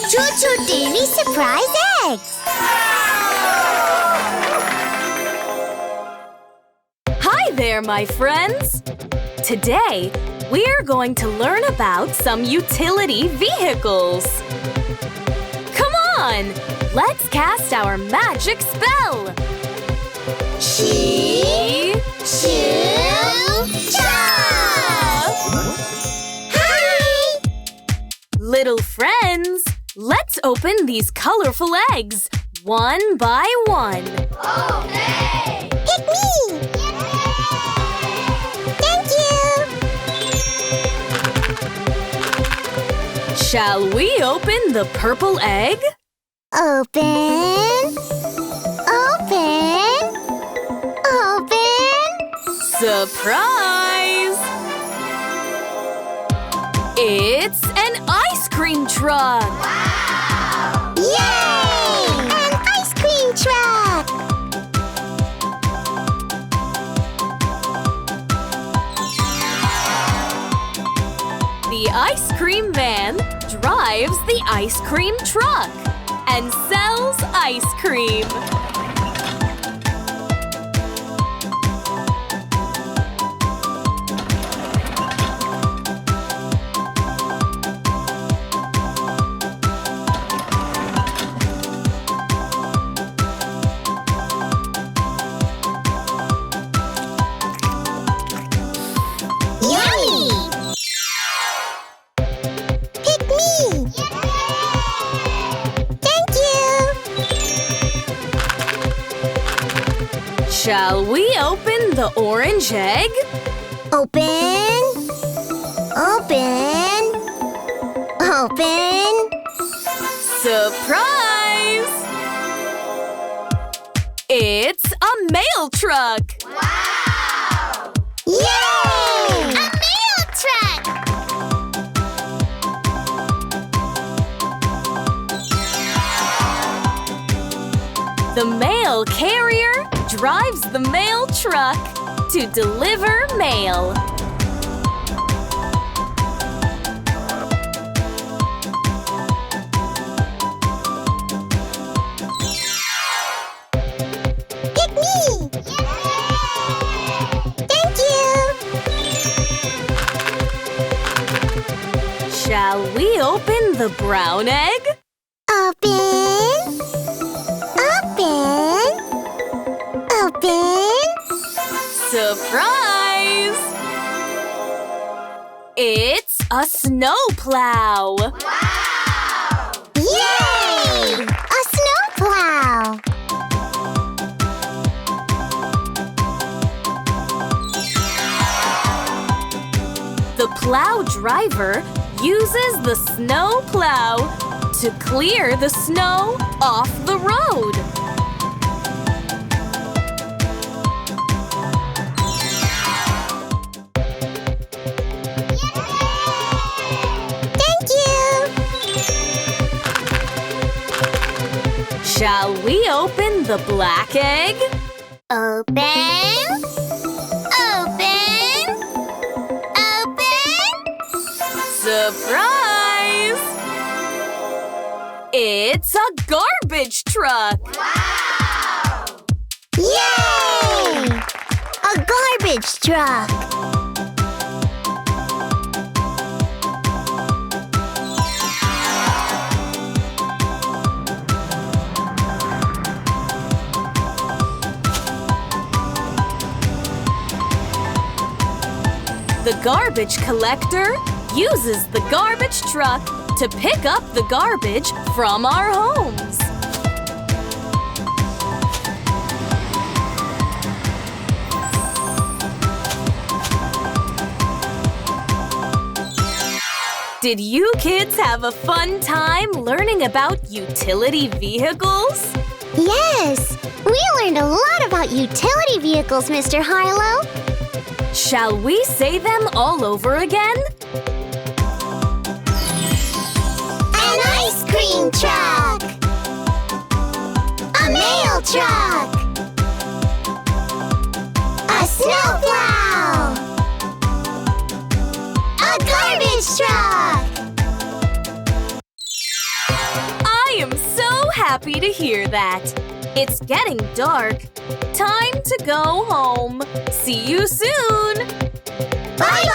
ChuChu TV Surprise Eggs! Hi there, my friends! Today, we're going to learn about some utility vehicles. Come on! Let's cast our magic spell! Hi! Little friends, let's open these colorful eggs, one by one. Okay! Pick me! Thank you! Shall we open the purple egg? Open! Open! Open! Surprise! It's an ice cream truck! Wow! Yay! An ice cream truck! The ice cream van drives the ice cream truck and sells ice cream. Yummy! Pick me! Thank you! Shall we open the orange egg? Open! Open! Open! Surprise! It's a mail truck! Wow! Yay! A mail truck! The mail carrier drives the mail truck to deliver mail. Pick me! Thank you! Shall we open the brown egg? Open! Open! Open! Surprise! It's a snowplow! Wow! Yay! A snowplow! The plow driver uses the snow plow to clear the snow off the road. Thank you! Shall we open the black egg? Open! Open! Open! Surprise! It's a garbage truck! Wow! Yay! A garbage truck! The garbage collector uses the garbage truck to pick up the garbage from our homes. Did you kids have a fun time learning about utility vehicles? Yes! We learned a lot about utility vehicles, Mr. Harlow. Shall we say them all over again? An ice cream truck! A mail truck! A snowplow! A garbage truck! happy to hear that. It's getting dark. Time to go home. See you soon! Bye,